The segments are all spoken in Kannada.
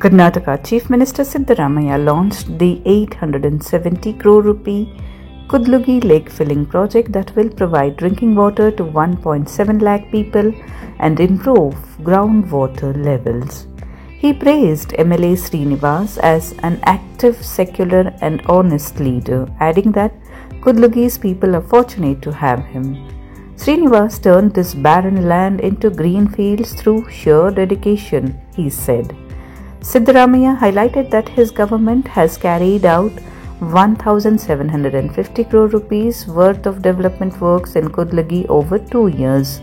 Karnataka Chief Minister Siddaramaiah launched the 870 crore rupee Kudlugi Lake Filling Project that will provide drinking water to 1.7 lakh people and improve groundwater levels. He praised MLA Srinivas as an active, secular and honest leader, adding that Kudlugi's people are fortunate to have him. Srinivas turned this barren land into green fields through sheer dedication, he said. Siddaramaiah highlighted that his government has carried out 1,750 crore rupees worth of development works in Kudlugi over 2 years.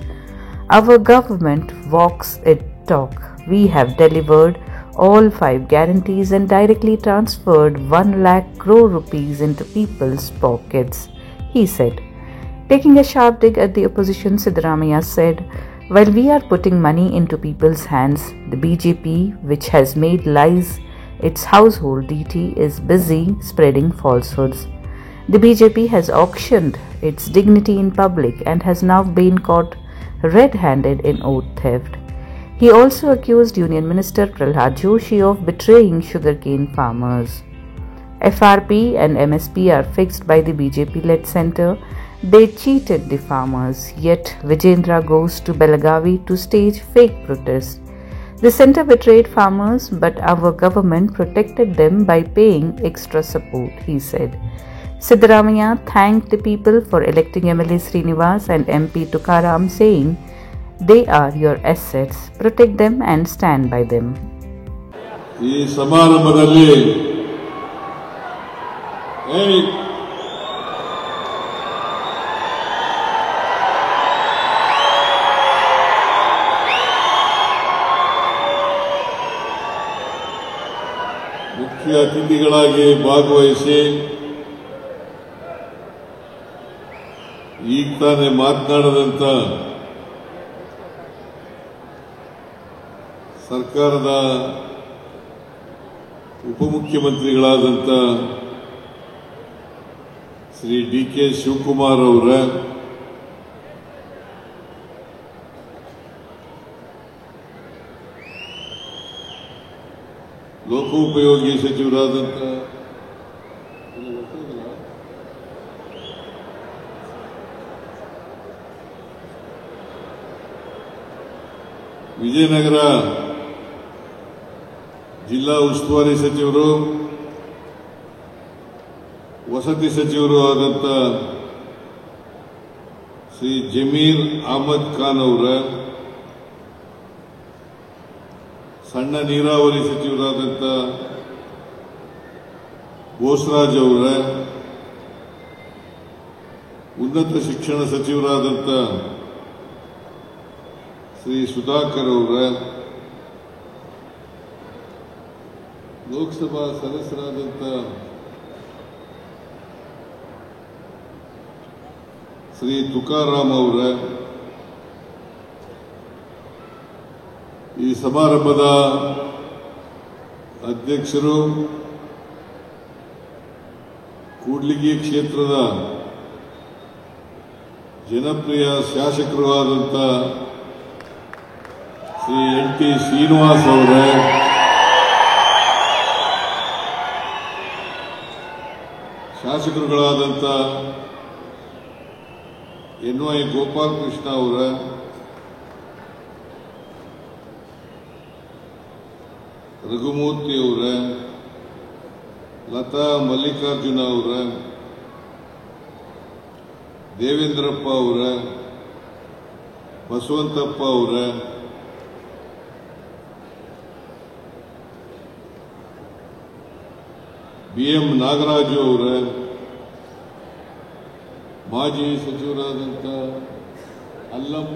Our government walks its talk. We have delivered all 5 guarantees and directly transferred 1 lakh crore rupees into people's pockets, he said. Taking a sharp dig at the opposition, Siddaramaiah said, "While we are putting money into people's hands, the BJP, which has made lies its household deity, is busy spreading falsehoods. The BJP has auctioned its dignity in public and has now been caught red-handed in oath theft." He also accused Union Minister Prahlad Joshi of betraying sugarcane farmers. FRP and MSP are fixed by the BJP-led centre. They cheated the farmers, yet Vijayendra goes to Belagavi to stage fake protests. The centre betrayed farmers, but our government protected them by paying extra support, he said. Siddaramaiah thanked the people for electing MLA Srinivas and MP Tukaram, saying, "They are your assets. Protect them and stand by them." ಈ ಸಮಾರಂಭದಲ್ಲಿ ಮುಖ್ಯ ಅತಿಥಿಗಳಾಗಿ ಭಾಗವಹಿಸಿ ಈಗ ತಾನೇ ಮಾತನಾಡದಂತ ಸರ್ಕಾರದ ಉಪಮುಖ್ಯಮಂತ್ರಿಗಳಾದಂಥ ಶ್ರೀ ಡಿ.ಕೆ. ಶಿವಕುಮಾರ್ ಅವರ ಲೋಕೋಪಯೋಗಿ ಸಚಿವರಾದಂಥ ವಿಜಯನಗರ ಜಿಲ್ಲಾ ಉಸ್ತುವಾರಿ ಸಚಿವರು, ವಸತಿ ಸಚಿವರು ಆದಂಥ ಶ್ರೀ ಜಮೀರ್ ಅಹಮದ್ ಖಾನ್ ಅವರ, ಸಣ್ಣ ನೀರಾವರಿ ಸಚಿವರಾದಂಥ ಬೋಸರಾಜ್ ಅವರ, ಉನ್ನತ ಶಿಕ್ಷಣ ಸಚಿವರಾದಂಥ ಶ್ರೀ ಸುಧಾಕರ್ ಅವರ, ಲೋಕಸಭಾ ಸದಸ್ಯರಾದಂಥ ಶ್ರೀ ತುಕಾರಾಮ್ ಅವರ, ಈ ಸಮಾರಂಭದ ಅಧ್ಯಕ್ಷರು, ಕೂಡ್ಲಿಗಿ ಕ್ಷೇತ್ರದ ಜನಪ್ರಿಯ ಶಾಸಕರು ಆದಂಥ ಶ್ರೀ ಎನ್.ಟಿ. ಶ್ರೀನಿವಾಸ್ ಅವರ, ಶಾಸಕರುಗಳಾದಂಥ ಎನ್.ವೈ. ಗೋಪಾಲಕೃಷ್ಣ ಅವರ, ರಘುಮೂರ್ತಿ ಅವರ, ಲತಾ ಮಲ್ಲಿಕಾರ್ಜುನ ಅವರ, ದೇವೇಂದ್ರಪ್ಪ ಅವರ, ಬಸವಂತಪ್ಪ ಅವರ, ಬಿ.ಎಂ. ನಾಗರಾಜು ಅವರ, ಮಾಜಿ ಸಚಿವರಾದಂಥ ಅಲ್ಲಂ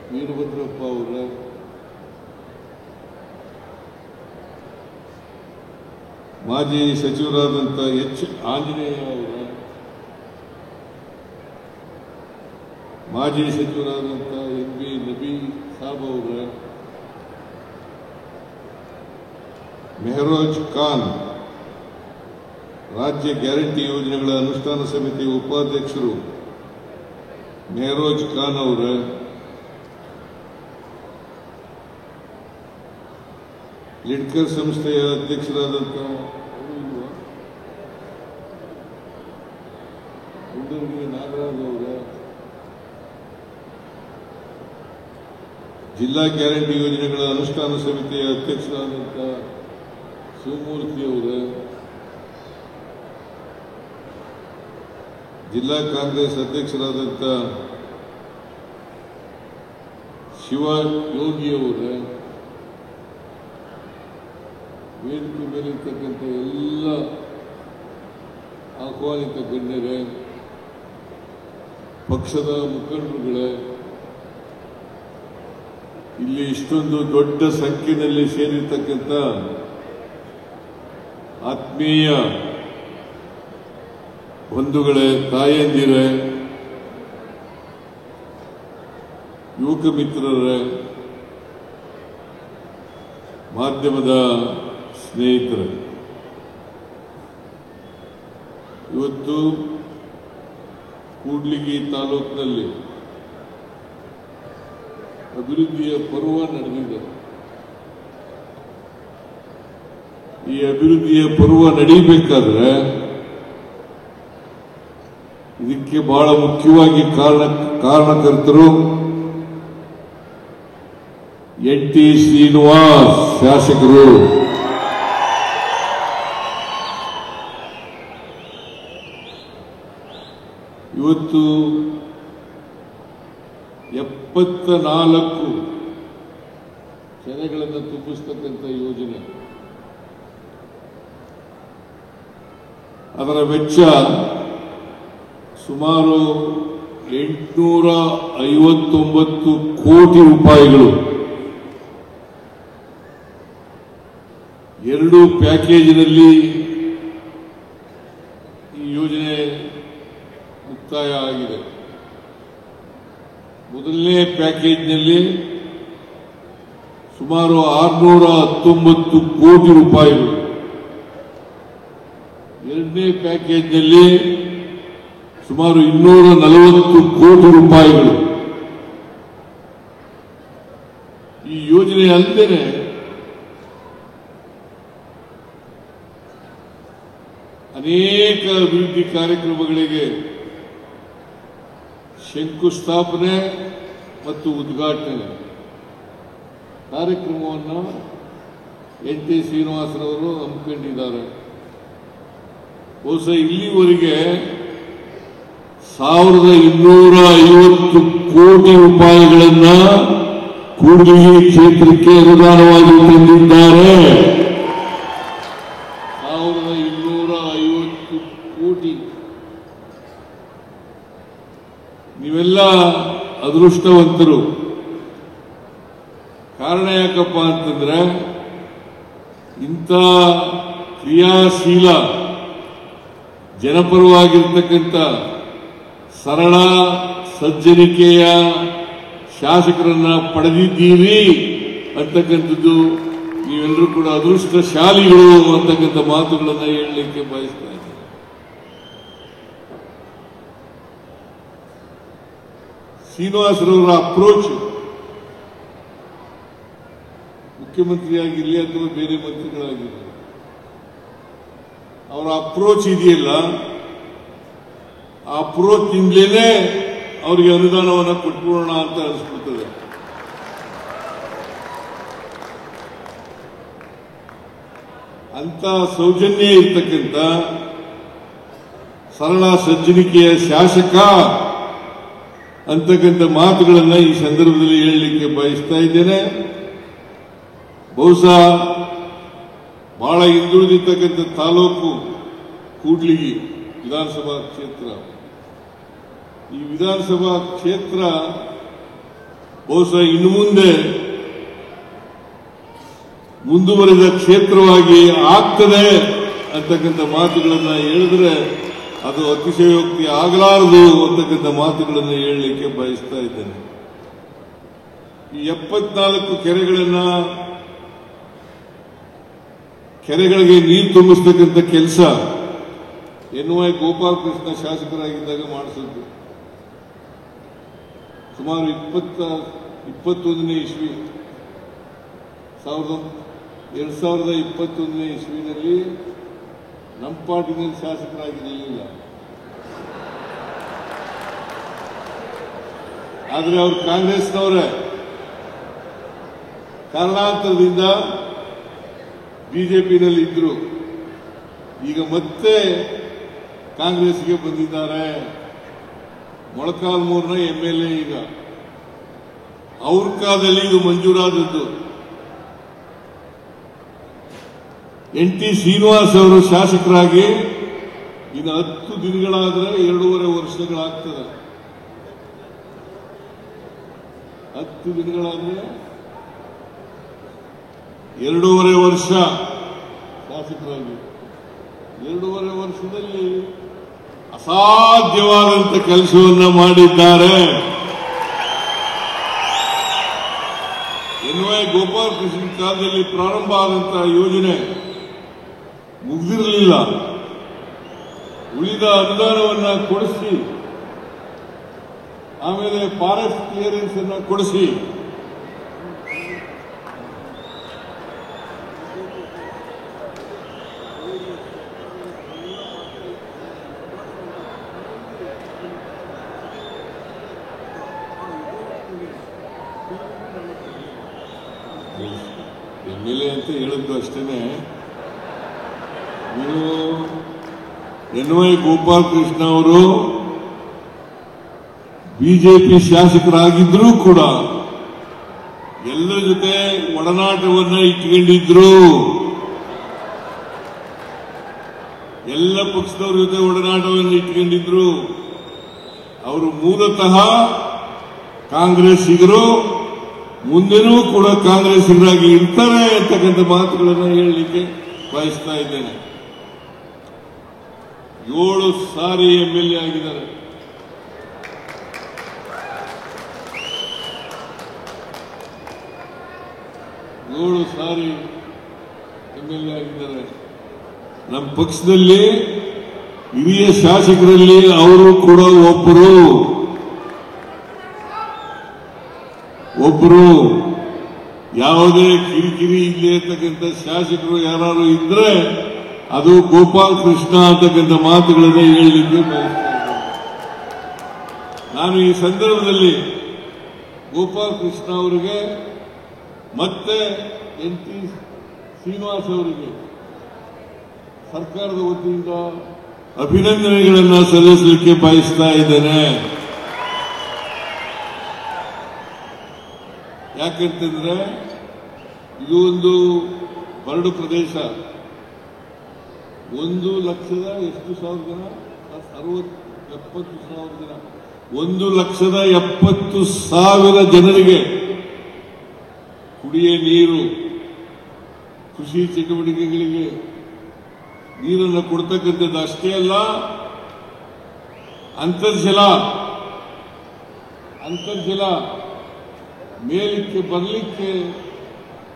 ವೀರಭದ್ರಪ್ಪ ಅವರ, ಮಾಜಿ ಸಚಿವರಾದಂಥ ಎಚ್. ಆಂಜನೇಯ ಅವರ, ಮಾಜಿ ಸಚಿವರಾದಂಥ ಎನ್.ಬಿ. ನಬಿ ಸಾಬ್ ಅವರ, ಮೆಹರೋಜ್ ಖಾನ್, ರಾಜ್ಯ ಗ್ಯಾರಂಟಿ ಯೋಜನೆಗಳ ಅನುಷ್ಠಾನ ಸಮಿತಿ ಉಪಾಧ್ಯಕ್ಷರು ಮೆಹರೋಜ್ ಖಾನ್ ಅವರ, ಲಿಡ್ಕರ್ ಸಂಸ್ಥೆಯ ಅಧ್ಯಕ್ಷರಾದಂಥ ನಾಗರಾಜ್ ಅವರ, ಜಿಲ್ಲಾ ಗ್ಯಾರಂಟಿ ಯೋಜನೆಗಳ ಅನುಷ್ಠಾನ ಸಮಿತಿಯ ಅಧ್ಯಕ್ಷರಾದಂಥ ಶಿವಮೂರ್ತಿ ಅವರ, ಜಿಲ್ಲಾ ಕಾಂಗ್ರೆಸ್ ಅಧ್ಯಕ್ಷರಾದಂಥ ಶಿವಯೋಗಿ ಅವರ, ವೇದಿಕೆ ಮೇಲಿರ್ತಕ್ಕಂಥ ಎಲ್ಲ ಆಹ್ವಾನಿತ ಗಣ್ಯರೇ, ಪಕ್ಷದ ಮುಖಂಡರುಗಳೇ, ಇಲ್ಲಿ ಇಷ್ಟೊಂದು ದೊಡ್ಡ ಸಂಖ್ಯೆಯಲ್ಲಿ ಸೇರಿರ್ತಕ್ಕಂಥ ಆತ್ಮೀಯ ಬಂಧುಗಳೇ, ತಾಯಂದಿರೇ, ಯುವಕ ಮಿತ್ರರೇ, ಮಾಧ್ಯಮದ ಸ್ನೇಹಿತರೆ, ಇವತ್ತು ಕೂಡ್ಲಿಗಿ ತಾಲೂಕಿನಲ್ಲಿ ಅಭಿವೃದ್ಧಿಯ ಪರ್ವ ನಡೆದಿದೆ. ಈ ಅಭಿವೃದ್ಧಿಯ ಪರ್ವ ನಡೀಬೇಕಾದ್ರೆ ಇದಕ್ಕೆ ಬಹಳ ಮುಖ್ಯವಾಗಿ ಕಾರಣಕರ್ತರು NT ಶ್ರೀನಿವಾಸ್ ಶಾಸಕರು. ಇವತ್ತು 74 ಕೆರೆಗಳನ್ನು ತುಂಬಿಸ್ತಕ್ಕಂಥ ಯೋಜನೆ, ಅದರ ವೆಚ್ಚ ಸುಮಾರು 859 ಕೋಟಿ ರೂಪಾಯಿಗಳು. 2 ಪ್ಯಾಕೇಜಿನಲ್ಲಿ ಈ ಯೋಜನೆ ಮುಕ್ತಾಯ ಆಗಿದೆ. ಮೊದಲನೇ ಪ್ಯಾಕೇಜ್ನಲ್ಲಿ ಸುಮಾರು 619 ಕೋಟಿ ರೂಪಾಯಿಗಳು, ಎರಡನೇ ಪ್ಯಾಕೇಜ್ನಲ್ಲಿ ಸುಮಾರು 240 ಕೋಟಿ ರೂಪಾಯಿಗಳು. ಈ ಯೋಜನೆ ಅಲ್ಲದೆ ಅನೇಕ ಅಭಿವೃದ್ಧಿ ಕಾರ್ಯಕ್ರಮಗಳಿಗೆ ಶಂಕುಸ್ಥಾಪನೆ ಮತ್ತು ಉದ್ಘಾಟನೆ ಕಾರ್ಯಕ್ರಮವನ್ನು NT ಶ್ರೀನಿವಾಸರವರು ಹಮ್ಮಿಕೊಂಡಿದ್ದಾರೆ. ಬಹುಶಃ ಇಲ್ಲಿವರೆಗೆ 1250 ಕೋಟಿ ರೂಪಾಯಿಗಳನ್ನ ಕೂಡ್ಲಿಗಿ ಕ್ಷೇತ್ರಕ್ಕೆ ಅನುದಾನವಾಗಿ ತಂದಿದ್ದಾರೆ. 1250 ಕೋಟಿ. ನೀವೆಲ್ಲ ಅದೃಷ್ಟವಂತರು. ಕಾರಣ ಯಾಕಪ್ಪ ಅಂತಂದ್ರೆ ಇಂಥ ಕ್ರಿಯಾಶೀಲ ಜನಪರವಾಗಿರ್ತಕ್ಕಂಥ ಸರಳ ಸಜ್ಜನಿಕೆಯ ಶಾಸಕರನ್ನ ಪಡೆದಿದ್ದೀರಿ ಅಂತಕ್ಕಂಥದ್ದು ನೀವೆಲ್ಲರೂ ಕೂಡ ಅದೃಷ್ಟಶಾಲಿಗಳು ಅಂತಕ್ಕಂಥ ಮಾತುಗಳನ್ನು ಹೇಳಲಿಕ್ಕೆ ಬಯಸ್ತಾ ಇದ್ದೀನಿ. ಶ್ರೀನಿವಾಸರವರ ಅಪ್ರೋಚ್ ಮುಖ್ಯಮಂತ್ರಿಯಾಗಿರಲಿ ಅಥವಾ ಬೇರೆ ಮಂತ್ರಿಗಳಾಗಿರಲಿ, ಅವರ ಅಪ್ರೋಚ್ ಇದೆಯಲ್ಲ, ಆ ಅಪ್ರೋಚ್ನಿಂದಲೇ ಅವರಿಗೆ ಅನುದಾನವನ್ನು ಕೊಟ್ಬಿಡೋಣ ಅಂತ ಅನಿಸ್ಬಿಡ್ತದೆ. ಅಂತ ಸೌಜನ್ಯ ಇರ್ತಕ್ಕಂಥ ಸರಳ ಸಜ್ಜನಿಕೆಯ ಶಾಸಕ ಅಂತಕ್ಕಂಥ ಮಾತುಗಳನ್ನು ಈ ಸಂದರ್ಭದಲ್ಲಿ ಹೇಳಲಿಕ್ಕೆ ಬಯಸ್ತಾ ಇದ್ದೇನೆ. ಬಹುಶಃ ಬಹಳ ಹಿಂದುಳಿದಿರ್ತಕ್ಕಂಥ ತಾಲೂಕು ಕೂಡ್ಲಿಗಿ ವಿಧಾನಸಭಾ ಕ್ಷೇತ್ರ. ಈ ವಿಧಾನಸಭಾ ಕ್ಷೇತ್ರ ಬಹುಶಃ ಇನ್ನು ಮುಂದೆ ಮುಂದುವರೆದ ಕ್ಷೇತ್ರವಾಗಿ ಆಗ್ತದೆ ಅಂತಕ್ಕಂಥ ಮಾತುಗಳನ್ನು ಹೇಳಿದ್ರೆ ಅದು ಅತಿಶಯೋಕ್ತಿ ಆಗಲಾರದು ಅಂತಕ್ಕಂಥ ಮಾತುಗಳನ್ನು ಹೇಳಲಿಕ್ಕೆ ಬಯಸ್ತಾ ಇದ್ದೇನೆ. ಈ 74 ಕೆರೆಗಳಿಗೆ ನೀರು ತುಂಬಿಸ್ತಕ್ಕಂಥ ಕೆಲಸ NY ಗೋಪಾಲಕೃಷ್ಣ ಶಾಸಕರಾಗಿದ್ದಾಗ ಮಾಡಿಸಿದ್ದು. ಸುಮಾರು 21ನೇ ಇಸ್ವಿ 2021ನೇ ಇಸ್ವಿನಲ್ಲಿ ನಮ್ಮ ಪಾರ್ಟಿನಲ್ಲಿ ಶಾಸಕರಾಗಿರಲಿಲ್ಲ. ಆದರೆ ಅವರು ಕಾಂಗ್ರೆಸ್ನವರೇ. ಕಾರಣಾಂತರದಿಂದ ಬಿಜೆಪಿನಲ್ಲಿ ಇದ್ರು. ಈಗ ಮತ್ತೆ ಕಾಂಗ್ರೆಸ್ಗೆ ಬಂದಿದ್ದಾರೆ. ಮೊಳಕಾಲ್ಮೂರಿನ MLA ಈಗ ಅವ್ರ ಕಾಲದಲ್ಲಿ ಇದು ಮಂಜೂರಾದದ್ದು. NT ಶ್ರೀನಿವಾಸ್ ಅವರು ಶಾಸಕರಾಗಿ ಇನ್ನು 10 ದಿನಗಳಾದ್ರೆ 2.5 ವರ್ಷಗಳಾಗ್ತದೆ. 10 ದಿನಗಳಾದ್ರೆ 2.5 ವರ್ಷ ಶಾಸಕರಾಗಿ. 2.5 ವರ್ಷದಲ್ಲಿ ಅಸಾಧ್ಯವಾದಂಥ ಕೆಲಸವನ್ನು ಮಾಡಿದ್ದಾರೆ. NY ಗೋಪಾಲಕೃಷ್ಣ ಕಾಲದಲ್ಲಿ ಪ್ರಾರಂಭ ಆದಂತಹ ಯೋಜನೆ ಮುಗಿದಿರಲಿಲ್ಲ. ಉಳಿದ ಅನುದಾನವನ್ನು ಕೊಡಿಸಿ ಆಮೇಲೆ ಫಾರೆಸ್ಟ್ ಕ್ಲಿಯರೆನ್ಸ್ ಅನ್ನು ಕೊಡಿಸಿ MLA ಅಂತ ಹೇಳಿದ್ದು ಅಷ್ಟೇನೆ. ನೀವು NY ಗೋಪಾಲಕೃಷ್ಣ ಅವರು ಬಿಜೆಪಿ ಶಾಸಕರಾಗಿದ್ರೂ ಕೂಡ ಎಲ್ಲರ ಜೊತೆ ಒಡನಾಟವನ್ನ ಇಟ್ಕೊಂಡಿದ್ರು. ಎಲ್ಲ ಪಕ್ಷದವ್ರ ಜೊತೆ ಒಡನಾಟವನ್ನು ಇಟ್ಕೊಂಡಿದ್ರು. ಅವರು ಮೂಲತಃ ಕಾಂಗ್ರೆಸ್ಸಿಗರು, ಮುಂದೆನೂ ಕೂಡ ಕಾಂಗ್ರೆಸ್ಸಿಗರಾಗಿ ಇರ್ತಾರೆ ಅಂತಕ್ಕಂಥ ಮಾತುಗಳನ್ನು ಹೇಳಲಿಕ್ಕೆ ಬಯಸ್ತಾ ಇದ್ದೇನೆ. 7 ಸಾರಿ MLA ಆಗಿದ್ದಾರೆ. 7 ಸಾರಿ MLA ಆಗಿದ್ದಾರೆ. ನಮ್ಮ ಪಕ್ಷದಲ್ಲಿ ಹಿರಿಯ ಶಾಸಕರಲ್ಲಿ ಅವರು ಕೂಡ ಒಬ್ಬರು. ಯಾವುದೇ ಕಿರಿಕಿರಿ ಇಲ್ಲಿ ಇರ್ತಕ್ಕಂಥ ಶಾಸಕರು ಯಾರು ಇದ್ರೆ ಅದು ಗೋಪಾಲ್ ಕೃಷ್ಣ ಅಂತಕ್ಕಂಥ ಮಾತುಗಳನ್ನೇ ಹೇಳಲಿಕ್ಕೆ ಬಯಸ್ತಾ ಇದ್ದೇನೆ. ನಾನು ಈ ಸಂದರ್ಭದಲ್ಲಿ ಗೋಪಾಲ್ ಕೃಷ್ಣ ಅವರಿಗೆ ಮತ್ತೆ NT ಶ್ರೀನಿವಾಸ್ ಅವರಿಗೆ ಸರ್ಕಾರದ ವತಿಯಿಂದ ಅಭಿನಂದನೆಗಳನ್ನು ಸಲ್ಲಿಸಲಿಕ್ಕೆ ಬಯಸ್ತಾ ಇದ್ದೇನೆ. ಯಾಕಂತಂದ್ರೆ ಇದು ಒಂದು ಬರಡು ಪ್ರದೇಶ. 1,70,000 ಜನ, 70,000 ಜನ, 1,70,000 ಜನರಿಗೆ ಕುಡಿಯ ನೀರು, ಕೃಷಿ ಚಟುವಟಿಕೆಗಳಿಗೆ ನೀರನ್ನು ಕೊಡ್ತಕ್ಕಂಥದ್ದು ಅಷ್ಟೇ ಅಲ್ಲ, ಅಂತರ್ಜಲ ಮೇಲಕ್ಕೆ ಬರಲಿಕ್ಕೆ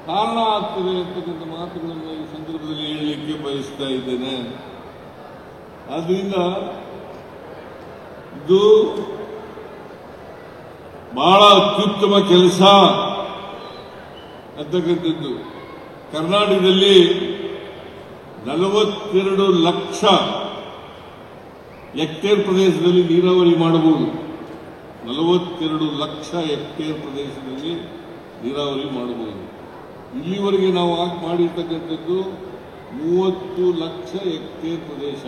ಕಾರಣ ಆಗ್ತದೆ ಅಂತಕ್ಕಂಥ ಮಾತುಗಳನ್ನು ಈ ಸಂದರ್ಭದಲ್ಲಿ ಹೇಳಲಿಕ್ಕೆ ಬಯಸ್ತಾ ಇದ್ದೇನೆ. ಆದ್ರಿಂದ ಇದು ಬಹಳ ಅತ್ಯುತ್ತಮ ಕೆಲಸ ಅಂತಕ್ಕಂಥದ್ದು. ಕರ್ನಾಟಕದಲ್ಲಿ 42 ಲಕ್ಷ ಹೆಕ್ಟೇರ್ ಪ್ರದೇಶದಲ್ಲಿ ನೀರಾವರಿ ಮಾಡಬಹುದು. 42 ಲಕ್ಷ ಹೆಕ್ಟೇರ್ ಪ್ರದೇಶದಲ್ಲಿ ನೀರಾವರಿ ಮಾಡಬಹುದು. ಇಲ್ಲಿವರೆಗೆ ನಾವು ಮಾಡಿರ್ತಕ್ಕಂಥದ್ದು 30 ಲಕ್ಷ ಹೆಕ್ಟೇರ್ ಪ್ರದೇಶ.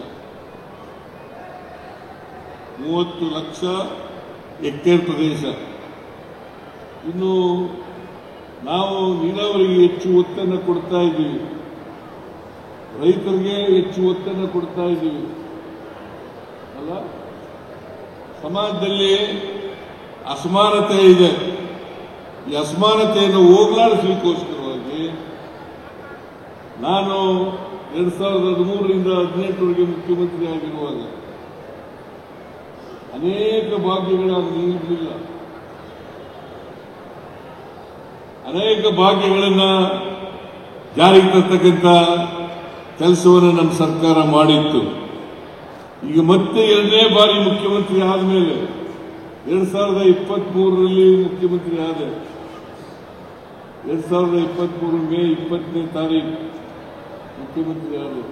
30 ಲಕ್ಷ ಹೆಕ್ಟೇರ್ ಪ್ರದೇಶ. ಇನ್ನು ನಾವು ನೀರಾವರಿಗೆ ಹೆಚ್ಚು ಒತ್ತನ್ನು ಕೊಡ್ತಾ ಇದ್ದೀವಿ, ರೈತರಿಗೆ ಹೆಚ್ಚು ಒತ್ತನ್ನು ಕೊಡ್ತಾ ಇದ್ದೀವಿ ಅಲ್ಲ. ಸಮಾಜದಲ್ಲಿ ಅಸಮಾನತೆ ಇದೆ. ಈ ಅಸಮಾನತೆಯನ್ನು ಹೋಗಲಾಡಿಸಲಿಕ್ಕೋಸ್ಕರವಾಗಿ ನಾನು 2013ರಿಂದ 2018ವರೆಗೆ ಮುಖ್ಯಮಂತ್ರಿ ಆಗಿರುವಾಗ ಅನೇಕ ಭಾಗ್ಯಗಳನ್ನು ನೀಡಲಿಲ್ಲ. ಅನೇಕ ಭಾಗ್ಯಗಳನ್ನು ಜಾರಿಗೆ ತರ್ತಕ್ಕಂಥ ಕೆಲಸವನ್ನು ನಮ್ಮ ಸರ್ಕಾರ ಮಾಡಿತ್ತು. ಈಗ ಮತ್ತೆ 2ನೇ ಬಾರಿ ಮುಖ್ಯಮಂತ್ರಿ ಆದಮೇಲೆ 2023ರಲ್ಲಿ ಮುಖ್ಯಮಂತ್ರಿ ಆದ 2023 ಮೇ 20ನೇ ತಾರೀಕು ಮುಖ್ಯಮಂತ್ರಿ ಆದರು.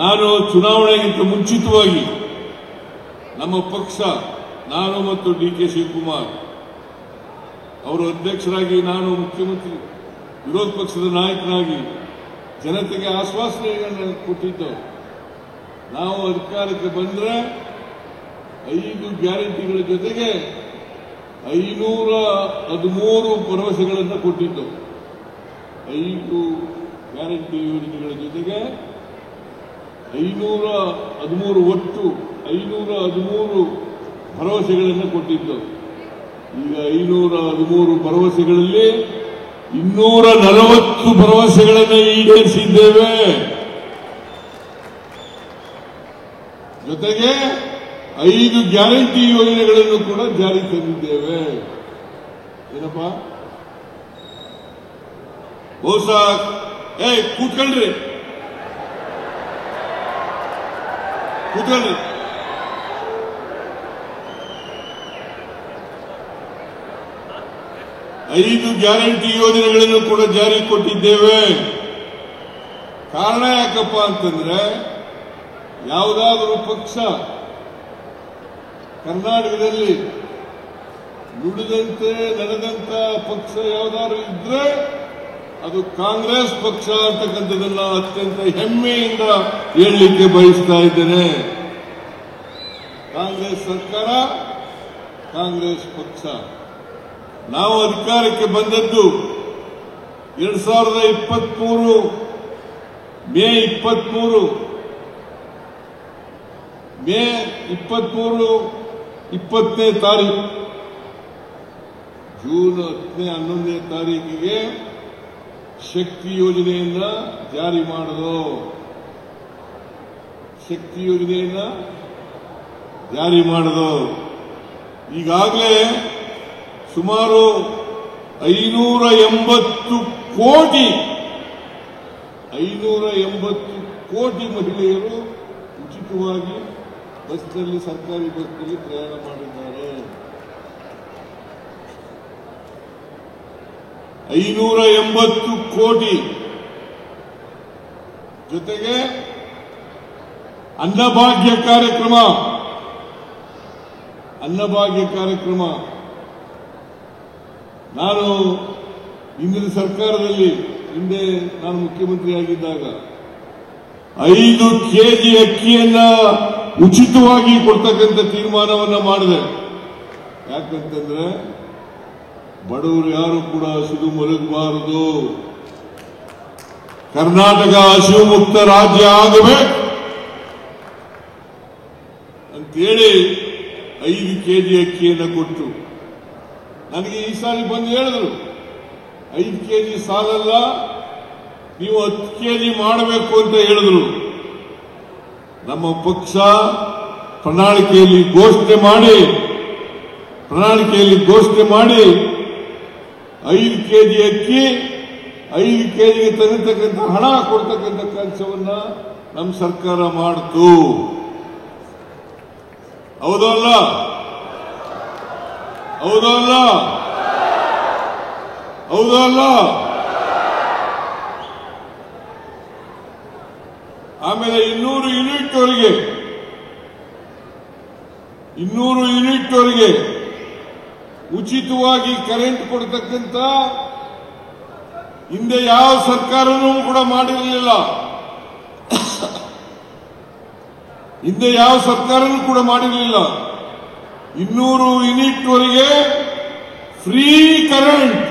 ನಾನು ಚುನಾವಣೆಗಿಂತ ಮುಂಚಿತವಾಗಿ ನಮ್ಮ ಪಕ್ಷ, ನಾನು ಮತ್ತು ಡಿ.ಕೆ. ಶಿವಕುಮಾರ್ ಅವರು ಅಧ್ಯಕ್ಷರಾಗಿ, ನಾನು ಮುಖ್ಯಮಂತ್ರಿ ವಿರೋಧ ಪಕ್ಷದ ನಾಯಕನಾಗಿ ಜನತೆಗೆ ಆಶ್ವಾಸನೆಗಳನ್ನು ಕೊಟ್ಟಿದ್ದು. ನಾವು ಅಧಿಕಾರಕ್ಕೆ ಬಂದರೆ 5 ಗ್ಯಾರಂಟಿಗಳ ಜೊತೆಗೆ 513 ಭರವಸೆಗಳನ್ನು ಕೊಟ್ಟಿದ್ದು. 5 ಗ್ಯಾರಂಟಿ ಯೋಜನೆಗಳ ಜೊತೆಗೆ 513 ಒಟ್ಟು 513 ಭರವಸೆಗಳನ್ನು ಕೊಟ್ಟಿದ್ದು. ಈಗ 513 ಭರವಸೆಗಳಲ್ಲಿ 240 ಭರವಸೆಗಳನ್ನು ಈಡೇರಿಸಿದ್ದೇವೆ. ಜೊತೆಗೆ 5 ಗ್ಯಾರಂಟಿ ಯೋಜನೆಗಳನ್ನು ಕೂಡ ಜಾರಿ ತಂದಿದ್ದೇವೆ. ಏನಪ್ಪ ಬಹುಶಃ ಕೂತ್ಕೊಳ್ರಿ 5 ಗ್ಯಾರಂಟಿ ಯೋಜನೆಗಳನ್ನು ಕೂಡ ಜಾರಿ ಕೊಟ್ಟಿದ್ದೇವೆ. ಕಾರಣ ಯಾಕಪ್ಪ ಅಂತಂದ್ರೆ, ಯಾವುದಾದರೂ ಪಕ್ಷ ಕರ್ನಾಟಕದಲ್ಲಿ ನುಡಿದಂತೆ ನಡೆದಂತ ಪಕ್ಷ ಯಾವುದಾದ್ರು ಇದ್ರೆ ಅದು ಕಾಂಗ್ರೆಸ್ ಪಕ್ಷ ಅಂತಕ್ಕಂಥದ್ದನ್ನ ಅತ್ಯಂತ ಹೆಮ್ಮೆಯಿಂದ ಹೇಳಲಿಕ್ಕೆ ಬಯಸ್ತಾ ಇದ್ದೇನೆ. ಕಾಂಗ್ರೆಸ್ ಸರ್ಕಾರ, ಕಾಂಗ್ರೆಸ್ ಪಕ್ಷ. ನಾವು ಅಧಿಕಾರಕ್ಕೆ ಬಂದದ್ದು 2023 ಮೇ 23 20ನೇ ತಾರೀಕು, ಜೂನ್ 11ನೇ ತಾರೀಕಿಗೆ ಶಕ್ತಿ ಯೋಜನೆಯನ್ನ ಜಾರಿ ಮಾಡೋದು. ಶಕ್ತಿ ಯೋಜನೆಯನ್ನ ಜಾರಿ ಮಾಡೋದು. ಈಗಾಗಲೇ ಸುಮಾರು 580 ಕೋಟಿ ಮಹಿಳೆಯರು ಉಚಿತವಾಗಿ ಬಸ್ನಲ್ಲಿ, ಸರ್ಕಾರಿ ಬಸ್ನಲ್ಲಿ ಪ್ರಯಾಣ ಮಾಡಿದ್ದಾರೆ. 580 ಕೋಟಿ. ಜೊತೆಗೆ ಅನ್ನಭಾಗ್ಯ ಕಾರ್ಯಕ್ರಮ ನಾನು ಹಿಂದಿನ ಸರ್ಕಾರದಲ್ಲಿ, ಹಿಂದೆ ನಾನು ಮುಖ್ಯಮಂತ್ರಿ ಆಗಿದ್ದಾಗ 5 ಕೆಜಿ ಅಕ್ಕಿಯನ್ನ ಉಚಿತವಾಗಿ ಕೊಡ್ತಕ್ಕಂಥ ತೀರ್ಮಾನವನ್ನ ಮಾಡಿದೆ. ಯಾಕಂತಂದ್ರೆ ಬಡವರು ಯಾರು ಕೂಡ ಹಸಿದು ಮಲಗಬಾರದು. ಕರ್ನಾಟಕ ಹಸಿವು ಮುಕ್ತ ರಾಜ್ಯ ಆಗಬೇಕು ಅಂತೇಳಿ 5 ಕೆಜಿ ಅಕ್ಕಿಯನ್ನು ಕೊಟ್ಟು, ನನಗೆ ಈ ಸಾರಿ ಬಂದು ಹೇಳಿದ್ರು 5 ಕೆಜಿ ಸಾಲಲ್ಲ, ನೀವು 10 ಕೆಜಿ ಮಾಡಬೇಕು ಅಂತ ಹೇಳಿದ್ರು. ನಮ್ಮ ಪಕ್ಷ ಪ್ರಣಾಳಿಕೆಯಲ್ಲಿ ಘೋಷಣೆ ಮಾಡಿ 5 ಕೆಜಿ ಅಕ್ಕಿ, 5 ಕೆಜಿಗೆ ತಂದಿರ್ತಕ್ಕಂಥ ಹಣ ಕೊಡ್ತಕ್ಕಂಥ ಕೆಲಸವನ್ನ ನಮ್ಮ ಸರ್ಕಾರ ಮಾಡಿತು. ಹೌದಲ್ಲ? ಆಮೇಲೆ 200 ಯೂನಿಟ್ವರೆಗೆ ಉಚಿತವಾಗಿ ಕರೆಂಟ್ ಕೊಡ್ತಕ್ಕಂಥ ಹಿಂದೆ ಯಾವ ಸರ್ಕಾರನೂ ಕೂಡ ಮಾಡಿರಲಿಲ್ಲ. 200 ಯೂನಿಟ್ವರೆಗೆ ಫ್ರೀ ಕರೆಂಟ್.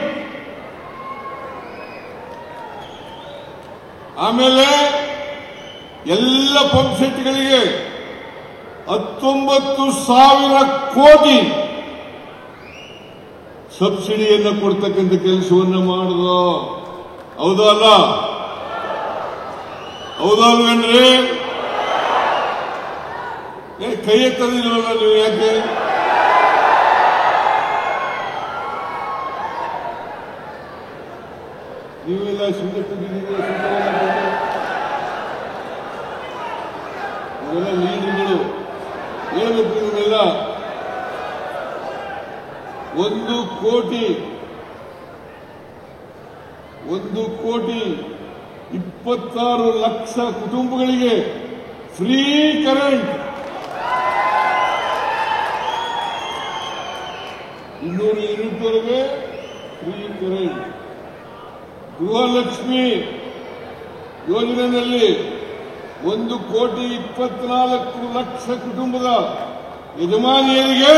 ಆಮೇಲೆ ಎಲ್ಲ ಪಂಪ್ ಸೆಟ್ಗಳಿಗೆ 19,000 ಕೋಟಿ ಸಬ್ಸಿಡಿಯನ್ನು ಕೊಡ್ತಕ್ಕಂಥ ಕೆಲಸವನ್ನು ಮಾಡಿದ್ರು. ಹೌದಲ್ವೇನ್ರಿ? ಕೈ ಎತ್ತದಿಲ್ವಲ್ಲ ನೀವು? ಯಾಕೆ? ನೀವೆಲ್ಲ ಇವೆಲ್ಲ ಲೀಡರ್ಗಳು ಹೇಳಬೇಕು. ಇವರೆಲ್ಲ 1 ಕೋಟಿ 1,26,00,000 ಕುಟುಂಬಗಳಿಗೆ ಫ್ರೀ ಕರೆಂಟ್, 200 ಯೂನಿಟ್ವರೆಗೆ ಫ್ರೀ ಕರೆಂಟ್. ಗೃಹಲಕ್ಷ್ಮಿ ಯೋಜನೆಯಲ್ಲಿ 1,24,00,000 ಕುಟುಂಬದ ಯಜಮಾನಿಯರಿಗೆ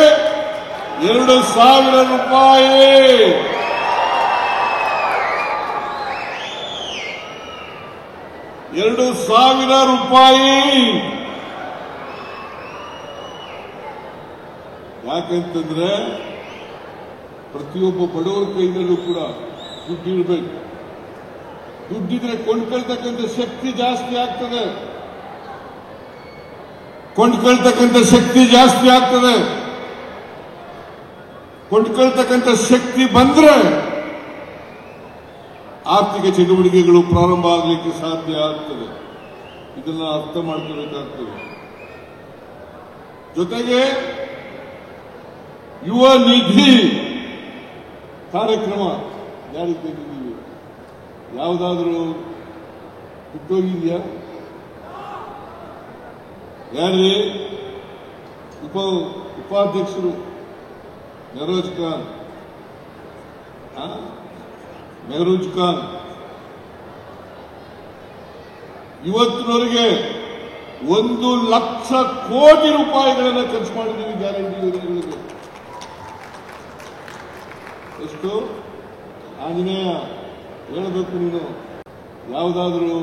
2,000 ರೂಪಾಯಿ. ಯಾಕಂತಂದ್ರೆ ಪ್ರತಿಯೊಬ್ಬ ಬಡವರ ಕೈನಲ್ಲೂ ಕೂಡ ದುಡ್ಡಿರಬೇಕು. ದುಡ್ಡಿದ್ರೆ ಕೊಂಡ್ಕೊಳ್ತಕ್ಕಂಥ ಶಕ್ತಿ ಜಾಸ್ತಿ ಆಗ್ತದೆ. ಕೊಂಡ್ಕೊಳ್ತಕ್ಕಂಥ ಶಕ್ತಿ ಬಂದ್ರೆ ಆರ್ಥಿಕ ಚಟುವಟಿಕೆಗಳು ಪ್ರಾರಂಭ ಆಗಲಿಕ್ಕೆ ಸಾಧ್ಯ ಆಗ್ತದೆ. ಇದನ್ನ ಅರ್ಥ ಮಾಡ್ಕೋಬೇಕಾಗ್ತದೆ. ಜೊತೆಗೆ ಯುವ ನಿಧಿ ಕಾರ್ಯಕ್ರಮ ಜಾರಿಗೆ ತಂದಿದ್ದೀವಿ. ಯಾವುದಾದ್ರೂ ಬಿಟ್ಟೋಗಿದೆಯಾ? ಯಾರೇ ಉಪಾಧ್ಯಕ್ಷರು ಮೆಹರೂಜ್ ಖಾನ್ ಇವತ್ತಿನವರೆಗೆ 1,00,000 ಕೋಟಿ ರೂಪಾಯಿಗಳನ್ನು ಖರ್ಚು ಮಾಡಿದ್ದೀವಿ ಗ್ಯಾರಂಟಿ ಯೋಜನೆಗಳಿಗೆ. ಎಷ್ಟು ಆಂಜನೇಯ ಹೇಳಬೇಕು, ನೀನು ಯಾವುದಾದ್ರೂ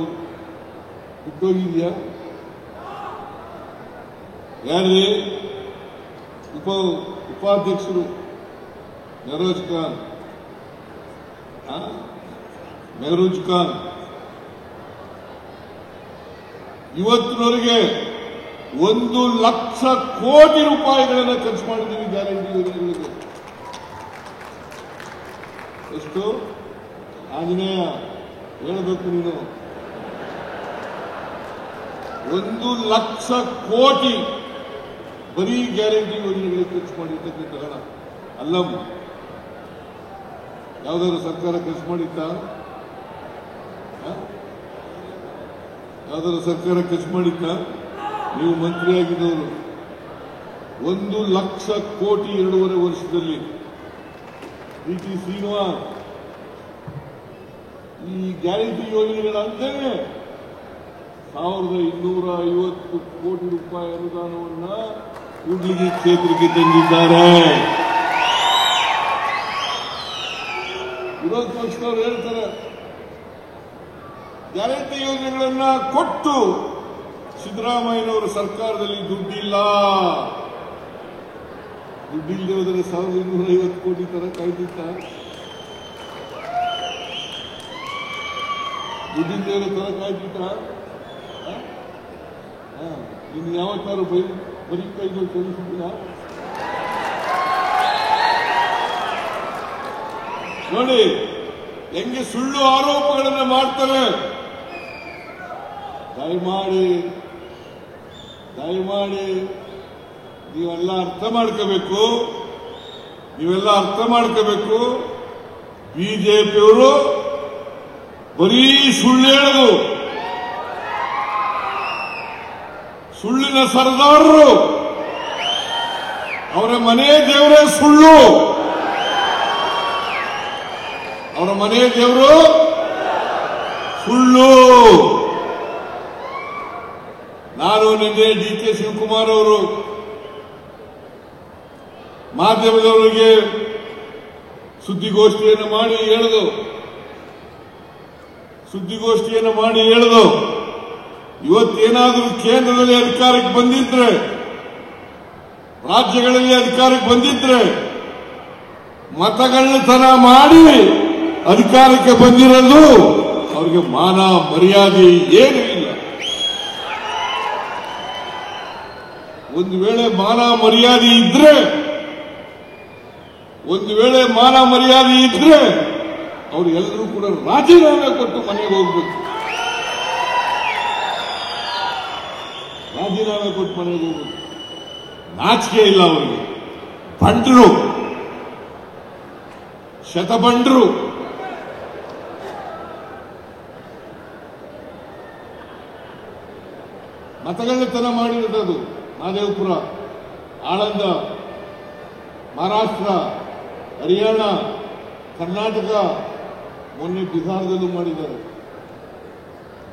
ಬಿಟ್ಟೋಗಿದೆಯಾ? ಯಾರೇ ಉಪಾಧ್ಯಕ್ಷರು ಮೆಹರೂಜ್ ಖಾನ್ ಇವತ್ತಿನವರೆಗೆ 1,00,000 ಕೋಟಿ ರೂಪಾಯಿಗಳನ್ನು ಖರ್ಚು ಮಾಡಿದ್ದೀವಿ ಗ್ಯಾರಂಟಿ ಯೋಜನೆಗಳಿಗೆ. ಎಷ್ಟು ಆಂಜನೇಯ ಹೇಳಬೇಕು, ನೀನು 1,00,000 ಕೋಟಿ ಬರೀ ಗ್ಯಾರಂಟಿ ಯೋಜನೆಗಳಿಗೆ ಖರ್ಚು ಮಾಡಿರ್ತಕ್ಕಂಥ ಹಣ ಅಲ್ಲಮ್ಮ. ಯಾವ್ದಾದ್ರು ಸರ್ಕಾರ ಖರ್ಚು ಮಾಡಿತ್ತಾ? ಯಾವ್ದಾದ್ರು ಸರ್ಕಾರ ಖರ್ಚು ಮಾಡಿತ್ತಾ? ನೀವು ಮಂತ್ರಿಯಾಗಿದ್ದವರು 1,00,000 ಕೋಟಿ 2.5 ವರ್ಷದಲ್ಲಿ. ಟಿ ಶ್ರೀನಿವಾಸ್ ಈ ಗ್ಯಾರಂಟಿ ಯೋಜನೆಗಳಂತೇನೆ 1,250 ಕೋಟಿ ರೂಪಾಯಿ ಅನುದಾನವನ್ನ ಕೂಡ್ಲಿಗಿ ಕ್ಷೇತ್ರಕ್ಕೆ ತಂದಿದ್ದಾರೆ. ವಿರೋಧ ಪಕ್ಷದವರು ಹೇಳ್ತಾರೆ ಗ್ಯಾರಂಟಿ ಯೋಜನೆಗಳನ್ನ ಕೊಟ್ಟು ಸಿದ್ದರಾಮಯ್ಯನವರ ಸರ್ಕಾರದಲ್ಲಿ ದುಡ್ಡಿಲ್ಲದೆ ಹೋದರೆ 1,250 ಕೋಟಿ ತರ ಕಾಯ್ದಿತ್ತ? ದುಡ್ಡಿಲ್ಲದೆ ತರ ಕಾಯ್ದಿತ್ತ? ಇನ್ನು ಯಾವತ್ತಾರು ಬರೀ ಕೈಗಳು ತೋರಿಸಿದ್ದೀರ? ನೋಡಿ ಹೆಂಗೆ ಸುಳ್ಳು ಆರೋಪಗಳನ್ನು ಮಾಡ್ತಾರೆ. ದಯಮಾಡಿ ನೀವೆಲ್ಲ ಅರ್ಥ ಮಾಡ್ಕೋಬೇಕು. ಬಿಜೆಪಿಯವರು ಬರೀ ಸುಳ್ಳು ಹೇಳೋದು, ಸುಳ್ಳಿನ ಸರದಾರರು. ಅವರ ಮನೆ ದೇವರೇ ಸುಳ್ಳು. ನಾನು ನಿನ್ನೆ ಡಿ.ಕೆ. ಶಿವಕುಮಾರ್ ಅವರು ಮಾಧ್ಯಮದವರಿಗೆ ಸುದ್ದಿಗೋಷ್ಠಿಯನ್ನು ಮಾಡಿ ಹೇಳಿದು ಇವತ್ತೇನಾದರೂ ಕೇಂದ್ರದಲ್ಲಿ ಅಧಿಕಾರಕ್ಕೆ ಬಂದಿದ್ರೆ, ರಾಜ್ಯಗಳಲ್ಲಿ ಅಧಿಕಾರಕ್ಕೆ ಬಂದಿದ್ರೆ ಮತಗಳ್ಳತನ ಮಾಡಿ ಅಧಿಕಾರಕ್ಕೆ ಬಂದಿರೋದು ಅವರಿಗೆ ಮಾನ ಮರ್ಯಾದೆ ಏನೂ ಇಲ್ಲ. ಒಂದು ವೇಳೆ ಮಾನ ಮರ್ಯಾದೆ ಇದ್ರೆ ಅವರು ಎಲ್ಲರೂ ಕೂಡ ರಾಜೀನಾಮೆ ಕೊಟ್ಟು ಮನೆಗೆ ಹೋಗ್ಬೇಕು. ನಾಚಿಕೆ ಇಲ್ಲ ಅವರಿಗೆ. ಶತಬಂಡ್ರು ಮತಗಳ್ಳತನ ಮಾಡಿರೋದು ಮಹದೇವಪುರ, ಆಳಂದ, ಮಹಾರಾಷ್ಟ್ರ, ಹರಿಯಾಣ, ಕರ್ನಾಟಕ, ಮೊನ್ನೆ ಬಿಹಾರದಲ್ಲೂ ಮಾಡಿದ್ದಾರೆ.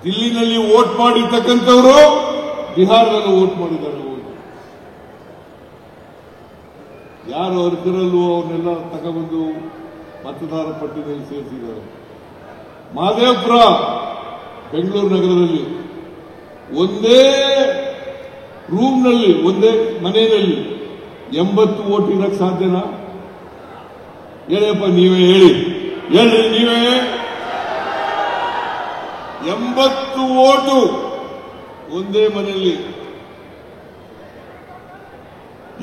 ದಿಲ್ಲಿನಲ್ಲಿ ವೋಟ್ ಮಾಡಿರ್ತಕ್ಕಂಥವರು ಬಿಹಾರದಲ್ಲೂ ವೋಟ್ ಮಾಡಿದ್ದಾರೆ. ಯಾರು ಅರ್ಹರಲ್ವೋ ಅವನ್ನೆಲ್ಲ ತಗೊಬಂದು ಮತದಾರ ಪಟ್ಟಿಯಲ್ಲಿ ಸೇರಿಸಿದ್ದಾರೆ. ಮಹದೇವಪುರ, ಬೆಂಗಳೂರು ನಗರದಲ್ಲಿ ಒಂದೇ ರೂಮ್ನಲ್ಲಿ, ಒಂದೇ ಮನೆಯಲ್ಲಿ 80 ವೋಟ್ ಇರಕ್ಕೆ ಸಾಧ್ಯನಾ? ಹೇಳಿಯಪ್ಪ, ನೀವೇ ಹೇಳ್ರಿ ನೀವೇ. 80 ವೋಟು ಒಂದೇ ಮನೆಯಲ್ಲಿ.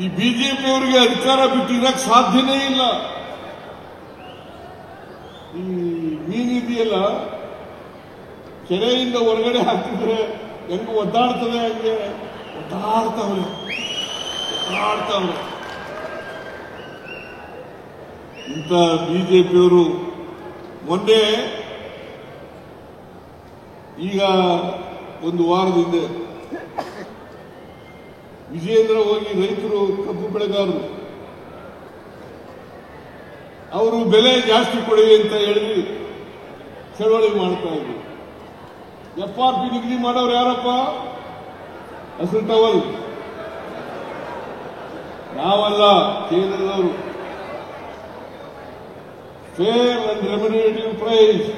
ಈ ಬಿಜೆಪಿಯವರಿಗೆ ಅಧಿಕಾರ ಬಿಟ್ಟಿರಕ್ಕೆ ಸಾಧ್ಯನೇ ಇಲ್ಲ. ಈ ಮೀನಿದೆಯಲ್ಲ, ಕೆರೆಯಿಂದ ಹೊರಗಡೆ ಹಾಕಿದ್ರೆ ಹೆಂಗ ಒದ್ದಾಡ್ತದೆ, ಹಂಗೆ ಒದ್ದಾಡ್ತಾವ್ರೆ. ಇಂಥ ಬಿಜೆಪಿಯವರು ಮೊನ್ನೆ, ಈಗ ಒಂದು ವಾರದ ಹಿಂದೆ ವಿಜಯೇಂದ್ರ ಹೋಗಿ ರೈತರು, ಕಬ್ಬು ಬೆಳೆಗಾರರು, ಅವರು ಬೆಲೆ ಜಾಸ್ತಿ ಕೊಡಿ ಅಂತ ಹೇಳಿ ಚಳವಳಿ ಮಾಡ್ತಾ ಇದ್ರು. FRP ನಿಗದಿ ಮಾಡೋರು ಯಾರಪ್ಪ? ಹಸಿರು ಟವಲ್ ನಾವಲ್ಲ, ಕೇಂದ್ರದವರು. ಫೇರ್ ಅಂಡ್ ರೆಮ್ಯುನರೇಟಿವ್ ಪ್ರೈಸ್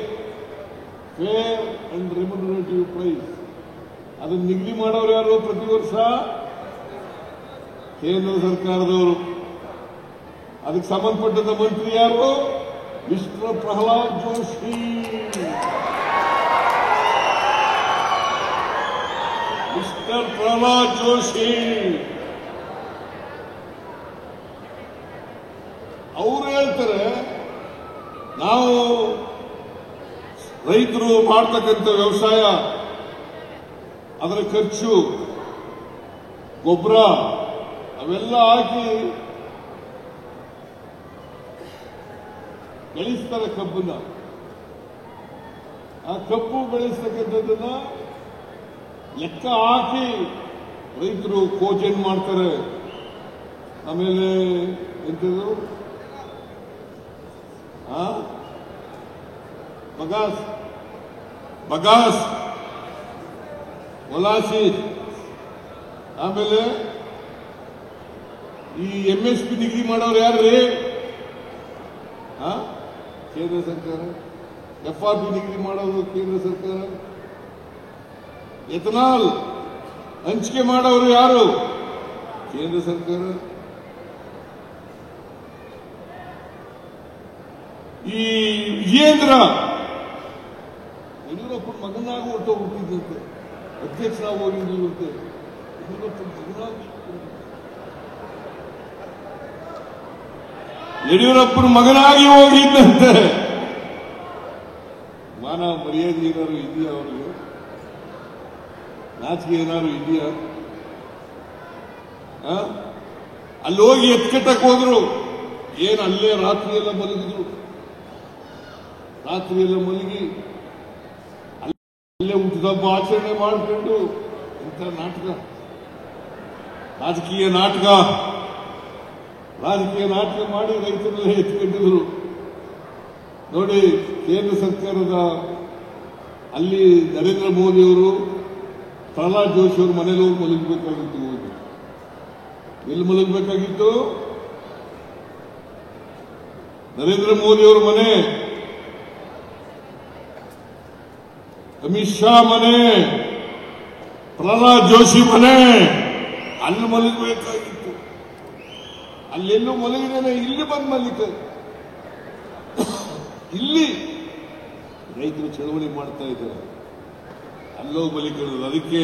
ಅದನ್ನು ನಿಗದಿ ಮಾಡೋರು ಯಾರು? ಪ್ರತಿ ವರ್ಷ ಕೇಂದ್ರ ಸರ್ಕಾರದವರು. ಅದಕ್ಕೆ ಸಂಬಂಧಪಟ್ಟಂತ ಮಂತ್ರಿ ಯಾರು? ಮಿಸ್ಟರ್ ಪ್ರಹ್ಲಾದ್ ಜೋಶಿ. ಅವರು ಹೇಳ್ತಾರೆ, ನಾವು ರೈತರು ಮಾಡ್ತಕ್ಕಂಥ ವ್ಯವಸಾಯ, ಅದರ ಖರ್ಚು, ಗೊಬ್ಬರ ಅವೆಲ್ಲ ಹಾಕಿ ಬೆಳೆಸ್ತಾರೆ ಕಬ್ಬನ್ನ. ಆ ಕಬ್ಬು ಬೆಳೆಸ್ತಕ್ಕಂಥದ್ದನ್ನ ಲೆಕ್ಕ ಹಾಕಿ ರೈತರು ಕೋಚನ್ ಮಾಡ್ತಾರೆ. ಆಮೇಲೆ ಎಂಥದ್ದು ಬಗಾಸ್, ಮೊಲಾಸಿ, ಆಮೇಲೆ ಈ MSP ನಿಗದಿ ಮಾಡೋರು ಯಾರ್ರೀ? ಕೇಂದ್ರ ಸರ್ಕಾರ. FRP ನಿಗದಿ ಮಾಡೋರು ಕೇಂದ್ರ ಸರ್ಕಾರ. ಎಥನಾಲ್ ಹಂಚಿಕೆ ಮಾಡೋರು ಯಾರು? ಕೇಂದ್ರ ಸರ್ಕಾರ. ಈ ವಿಜೇಂದ್ರ ಯಡಿಯೂರಪ್ಪನ ಮಗನಾಗಿ ಹೊರಟೋಗ್ಬಿಟ್ಟಿದ್ದಂತೆ, ಅಧ್ಯಕ್ಷರಾಗಿ ಹೋಗಿದ್ದಂತೆ. ಯಡಿಯೂರಪ್ಪನ ಮಗನಾಗಿ ಹೋಗಿದ್ದಂತೆ. ಮಾನ ಮರ್ಯಾದೆ ಏನಾದ್ರು ಇದೆಯಾ ಅವರಿಗೆ? ನಾಚಿಕೆ ಏನಾದ್ರು ಇದೆಯಾ? ಅಲ್ಲಿ ಹೋಗಿ ಎತ್ಕಟ್ಟಕ್ಕೆ ಹೋದ್ರು. ಏನು ಅಲ್ಲೇ ರಾತ್ರಿ ಎಲ್ಲ ಮಲಗಿದ್ರು. ಮಲಗಿ ಅಲ್ಲೇ ಹುಟ್ಟಿದಬ್ಬ ಆಚರಣೆ ಮಾಡಿಕೊಂಡು ಇಂಥ ನಾಟಕ, ರಾಜಕೀಯ ನಾಟಕ ಮಾಡಿ ರೈತರನ್ನೆಲ್ಲ ಎತ್ಕೊಂಡಿದ್ರು. ನೋಡಿ, ಕೇಂದ್ರ ಸರ್ಕಾರದ ಅಲ್ಲಿ ನರೇಂದ್ರ ಮೋದಿಯವರು ಪ್ರಹ್ಲಾದ್ ಜೋಶಿ ಅವರು ಮನೇಲಿ ಹೋಗಿ ಮಲಗಬೇಕಾಗಿತ್ತು. ಎಲ್ಲಿ ಮಲಗಬೇಕಾಗಿತ್ತು? ನರೇಂದ್ರ ಮೋದಿಯವರ ಮನೆ, ಅಮಿತ್ ಶಾ ಮನೆ, ಪ್ರಹ್ಲಾದ್ ಜೋಶಿ ಮನೆ, ಅಲ್ಲಿ ಮಲಗಬೇಕಾಗಿತ್ತು. ಅಲ್ಲೆಲ್ಲೂ ಮಲಗಿದ್ದೇನೆ, ಇಲ್ಲಿ ಬಂದು ಮಲಗಿದ್ದೆ. ಇಲ್ಲಿ ರೈತರು ಚಳವಳಿ ಮಾಡ್ತಾ ಇದ್ದಾರೆ, ಅಲ್ಲೋ ಮಲಿಕೊಳ್ಳೋದು. ಅದಕ್ಕೆ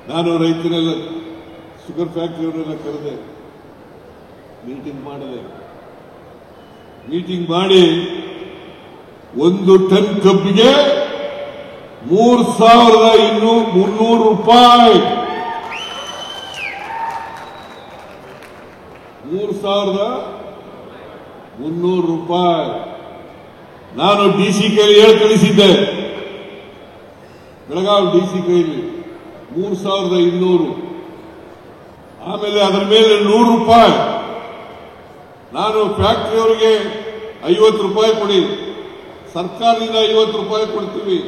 ನಾನು ರೈತರೆಲ್ಲ, ಶುಗರ್ ಫ್ಯಾಕ್ಟರಿಯವರೆಲ್ಲ ಕರೆದೆ, ಮೀಟಿಂಗ್ ಮಾಡಿ 1 ಟನ್ ಕಬ್ಬಿಗೆ 3,300 ರೂಪಾಯಿ, 3,300 ರೂಪಾಯಿ ನಾನು DC ಕೈಲಿ ಹೇಳಿ ಕಳಿಸಿದ್ದೆ. ಬೆಳಗಾವಿ DC ಕೈಲಿ 3,200. ಆಮೇಲೆ ಅದರ ಮೇಲೆ 100 ರೂಪಾಯಿ. ನಾನು ಫ್ಯಾಕ್ಟರಿಯವರಿಗೆ 50 ರೂಪಾಯಿ ಕೊಡಿ, ಸರ್ಕಾರದಿಂದ 50 ರೂಪಾಯಿ ಕೊಡ್ತೀವಿ,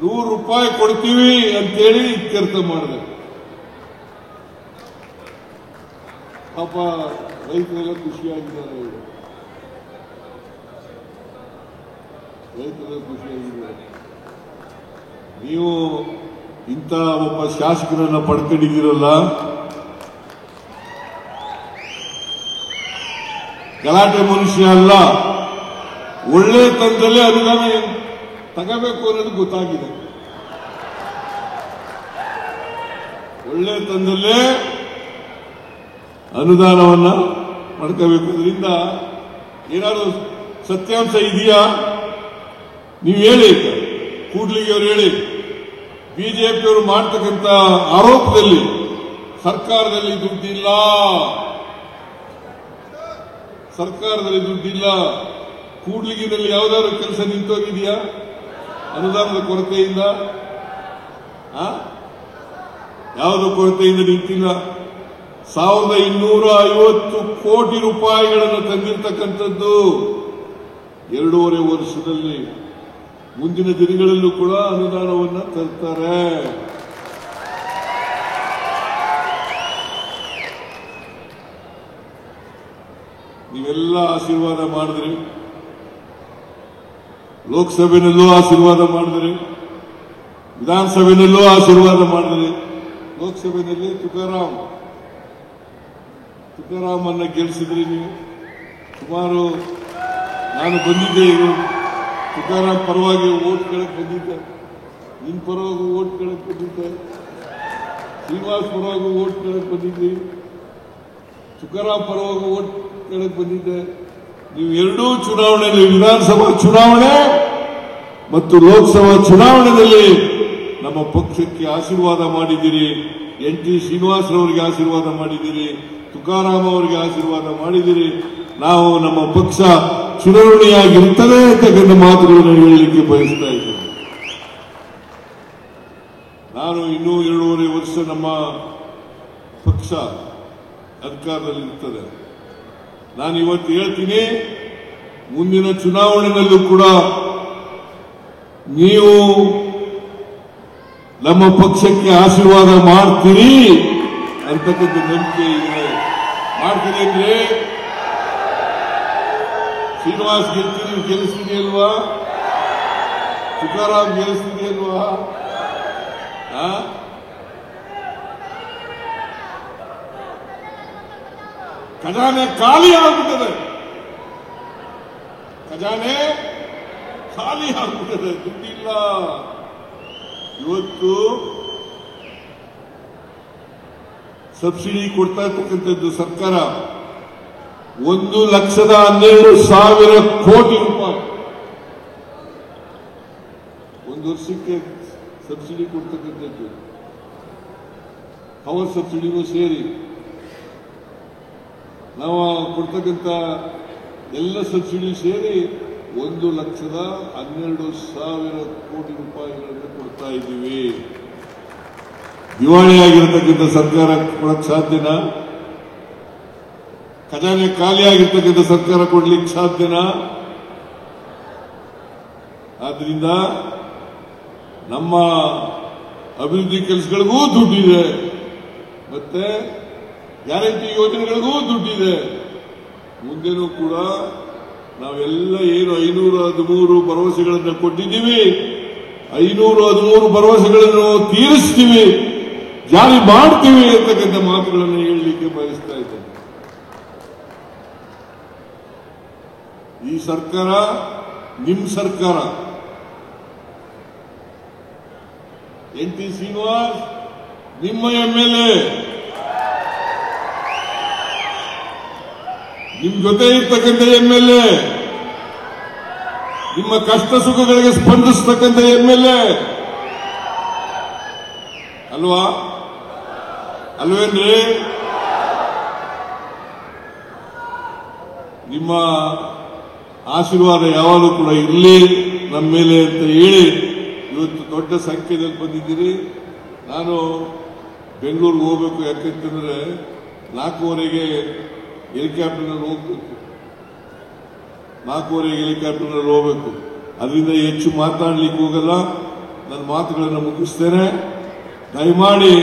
100 ರೂಪಾಯಿ ಕೊಡ್ತೀವಿ ಅಂತೇಳಿ ಇತ್ಯರ್ಥ ಮಾಡಿದೆ. ಪಾಪ ರೈತರೆಲ್ಲ ಖುಷಿಯಾಗಿದ್ದಾರೆ, ರೈತರೆಲ್ಲ ಖುಷಿಯಾಗಿದ್ದಾರೆ. ನೀವು ಇಂಥ ಒಬ್ಬ ಶಾಸಕರನ್ನ ಪಡ್ಕೊಂಡಿದ್ದೀರಲ್ಲ, ಗಲಾಟೆ ಮನುಷ್ಯ ಅಲ್ಲ, ಒಳ್ಳೆ ತಂದಲ್ಲೇ ಅನುದಾನ ತಗಬೇಕು ಅನ್ನೋದು ಗೊತ್ತಾಗಿದೆ. ಒಳ್ಳೆ ತಂದಲ್ಲೇ ಅನುದಾನವನ್ನ ಮಾಡ್ಕೋಬೇಕು. ಅದರಿಂದ ಏನಾದ್ರು ಸತ್ಯಾಂಶ ಇದೆಯಾ ನೀವು ಹೇಳಿ, ಕೂಡ್ಲಿಗೆ ಅವರು ಹೇಳಿ. ಬಿಜೆಪಿಯವರು ಮಾಡ್ತಕ್ಕಂಥ ಆರೋಪದಲ್ಲಿ ಸರ್ಕಾರದಲ್ಲಿ ದುಡ್ಡಿಲ್ಲ, ಸರ್ಕಾರದಲ್ಲಿ ದುಡ್ಡಿಲ್ಲ. ಕೂಡ್ಲಿಗಿನಲ್ಲಿ ಯಾವ್ದಾದ್ರು ಕೆಲಸ ನಿಂತೋಗಿದೆಯಾ ಅನುದಾನದ ಕೊರತೆಯಿಂದ? ಯಾವುದೋ ಕೊರತೆಯಿಂದ ನಿಂತಿಲ್ಲ. 1,250 ಕೋಟಿ ರೂಪಾಯಿಗಳನ್ನು ತಂದಿರತಕ್ಕಂಥದ್ದು 2.5 ವರ್ಷದಲ್ಲಿ. ಮುಂದಿನ ದಿನಗಳಲ್ಲೂ ಕೂಡ ಅನುದಾನವನ್ನು ತರ್ತಾರೆ. ನೀವೆಲ್ಲ ಆಶೀರ್ವಾದ ಮಾಡಿದ್ರಿ, ಲೋಕಸಭೆಯಲ್ಲೂ ಆಶೀರ್ವಾದ ಮಾಡಿದ್ರಿ, ವಿಧಾನಸಭೆಯಲ್ಲೂ ಆಶೀರ್ವಾದ ಮಾಡಿದ್ರಿ. ಲೋಕಸಭೆಯಲ್ಲಿ ತುಕಾರಾಮ್ ಅನ್ನ ಗೆಲ್ಲಿಸಿದ್ರಿ ನೀವು. ಸುಮಾರು ನಾನು ಬಂದಿದ್ದೆ, ಇದು ತುಕಾರಾಮ್ ಪರವಾಗಿ ಓಟ್ ಕೇಳಕ್ ಬಂದಿದ್ದೆ, ನಿನ್ ಪರವಾಗಿ ಓಟ್ ಕೇಳಕ್ ಬಂದಿದ್ದೆ, ಶ್ರೀನಿವಾಸ್ ಪರವಾಗಿ ಓಟ್ ಕೇಳಕ್ ಬಂದಿದ್ವಿ, ತುಕಾರಾಮ್ ಪರವಾಗಿ ಓಟ್ ಕೇಳಕ್ ಬಂದಿದ್ದೆ. ನೀವು ಎರಡೂ ಚುನಾವಣೆಯಲ್ಲಿ, ವಿಧಾನಸಭಾ ಚುನಾವಣೆ ಮತ್ತು ಲೋಕಸಭಾ ಚುನಾವಣೆಯಲ್ಲಿ ನಮ್ಮ ಪಕ್ಷಕ್ಕೆ ಆಶೀರ್ವಾದ ಮಾಡಿದ್ದೀರಿ. ಎನ್ ಟಿ ಶ್ರೀನಿವಾಸರವರಿಗೆ ಆಶೀರ್ವಾದ ಮಾಡಿದ್ದೀರಿ, ತುಕಾರಾಮ್ ಅವರಿಗೆ ಆಶೀರ್ವಾದ ಮಾಡಿದ್ದೀರಿ. ನಾವು ನಮ್ಮ ಪಕ್ಷ ಚಿರಋಣಿಯಾಗಿರುತ್ತದೆ ಅಂತಕ್ಕಂಥ ಮಾತುಗಳನ್ನು ಹೇಳಲಿಕ್ಕೆ ಬಯಸ್ತಾ ಇದ್ದೇನೆ. ನಾನು ಇನ್ನೂ 2.5 ವರ್ಷ ನಮ್ಮ ಪಕ್ಷ ಅಧಿಕಾರದಲ್ಲಿರುತ್ತದೆ. ನಾನು ಇವತ್ತು ಹೇಳ್ತೀನಿ, ಮುಂದಿನ ಚುನಾವಣೆಯಲ್ಲೂ ಕೂಡ ನೀವು ನಮ್ಮ ಪಕ್ಷಕ್ಕೆ ಆಶೀರ್ವಾದ ಮಾಡ್ತೀರಿ ಅಂತಕ್ಕಂಥ ನಂಬಿಕೆ ಇದೆ. ಮಾಡ್ತೀರಿ ಅಂದ್ರೆ ಶ್ರೀನಿವಾಸ್ ಗೆಲ್ಲಿಸ್ತಿದೆಯಲ್ವಾ, ತುಕಾರಾಮ್ ಗೆಲ್ಲಿಸ್ತಿದೆಯಲ್ವಾ? ಖಜಾನೆ ಖಾಲಿ ಆಗ್ಬಿಟ್ಟದೆ, ಖಜಾನೆ ಖಾಲಿ ಆಗ್ಬಿಟ್ಟದೆ, ದುಡ್ಡಿಲ್ಲ. ಇವತ್ತು ಸಬ್ಸಿಡಿ ಕೊಡ್ತಾ ಇರ್ತಕ್ಕಂಥದ್ದು ಸರ್ಕಾರ 1,12,000 ಕೋಟಿ ರೂಪಾಯಿ ಒಂದು ವರ್ಷಕ್ಕೆ ಸಬ್ಸಿಡಿ ಕೊಡ್ತಕ್ಕಂಥದ್ದು, ಪವರ್ ಸಬ್ಸಿಡಿನೂ ಸೇರಿ ನಾವು ಕೊಡ್ತಕ್ಕಂಥ ಎಲ್ಲ ಸಬ್ಸಿಡಿ ಸೇರಿ 1,12,000 ಕೋಟಿ ರೂಪಾಯಿಗಳನ್ನು ಕೊಡ್ತಾ ಇದ್ದೀವಿ. ದಿವಾಳಿಯಾಗಿರ್ತಕ್ಕಂಥ ಸರ್ಕಾರ ಕೊಡಕ್ ಸಾಧ್ಯನಾ? ಖಜಾನೆ ಖಾಲಿಯಾಗಿರ್ತಕ್ಕಂಥ ಸರ್ಕಾರ ಕೊಡ್ಲಿಕ್ಕೆ ಸಾಧ್ಯನಾ? ಆದ್ರಿಂದ ನಮ್ಮ ಅಭಿವೃದ್ಧಿ ಕೆಲಸಗಳಿಗೂ ದುಡ್ಡಿದೆ, ಮತ್ತೆ ಗ್ಯಾರಂಟಿ ಯೋಜನೆಗಳಿಗೂ ದುಡ್ಡಿದೆ. ಮುಂದೆನೂ ಕೂಡ ನಾವೆಲ್ಲ ಏನು 513 ಭರವಸೆಗಳನ್ನು ಕೊಟ್ಟಿದ್ದೀವಿ, 513 ಭರವಸೆಗಳನ್ನು ತೀರಿಸ್ತೀವಿ, ಜಾರಿ ಮಾಡ್ತೀವಿ ಅಂತಕ್ಕಂಥ ಮಾತುಗಳನ್ನು ಹೇಳಲಿಕ್ಕೆ ಬಯಸ್ತಾ ಇದ್ದೇನೆ. ಈ ಸರ್ಕಾರ ನಿಮ್ಮ ಸರ್ಕಾರ. ಎನ್ ಟಿ ಶ್ರೀನಿವಾಸ್ ನಿಮ್ಮ MLA, ನಿಮ್ ಜೊತೆ ಇರ್ತಕ್ಕಂಥ MLA, ನಿಮ್ಮ ಕಷ್ಟ ಸುಖಗಳಿಗೆ ಸ್ಪಂದಿಸ್ತಕ್ಕಂಥ MLA ಅಲ್ವಾ? ಅಲ್ವೇನ್ರಿ? ನಿಮ್ಮ ಆಶೀರ್ವಾದ ಯಾವಾಗಲೂ ಕೂಡ ಇರಲಿ ನಮ್ಮ ಮೇಲೆ ಅಂತ ಹೇಳಿ ಇವತ್ತು ದೊಡ್ಡ ಸಂಖ್ಯೆಯಲ್ಲಿ ಬಂದಿದ್ದೀರಿ. ನಾನು ಬೆಂಗಳೂರಿಗೆ ಹೋಗ್ಬೇಕು. ಯಾಕಂತಂದ್ರೆ 4:15ಗೆ ಹೆಲಿಕಾಪ್ಟರ್ನಲ್ಲಿ ಹೋಗ್ಬೇಕು. 4:15ಗೆ ಹೆಲಿಕಾಪ್ಟರ್ನಲ್ಲಿ ಹೋಗ್ಬೇಕು. ಅದರಿಂದ ಹೆಚ್ಚು ಮಾತನಾಡ್ಲಿಕ್ಕೆ ಹೋಗಲ್ಲ. ನನ್ನ ಮಾತುಗಳನ್ನು ಮುಗಿಸ್ತೇನೆ. ದಯಮಾಡಿ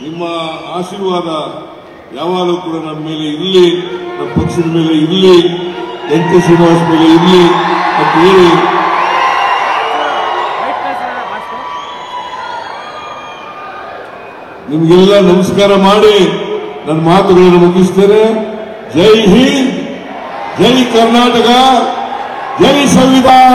ನಿಮ್ಮ ಆಶೀರ್ವಾದ ಯಾವಾಗಲೂ ಕೂಡ ನಮ್ಮ ಮೇಲೆ ಇರಲಿ, ನಮ್ಮ ಪಕ್ಷದ ಮೇಲೆ ಇರಲಿ, ಎನ್ ಕೆ ಶ್ರೀನಿವಾಸ್ ಮೇಲೆ ಇರಲಿ ಅಂತ ಹೇಳಿ ನಿಮಗೆಲ್ಲ ನಮಸ್ಕಾರ ಮಾಡಿ ನನ್ನ ಮಾತುಗಳನ್ನು ಮುಗಿಸ್ತೇನೆ. ಜೈ ಹಿಂದ್, ಜೈ ಕರ್ನಾಟಕ, ಜೈ ಸಂವಿಧಾನ.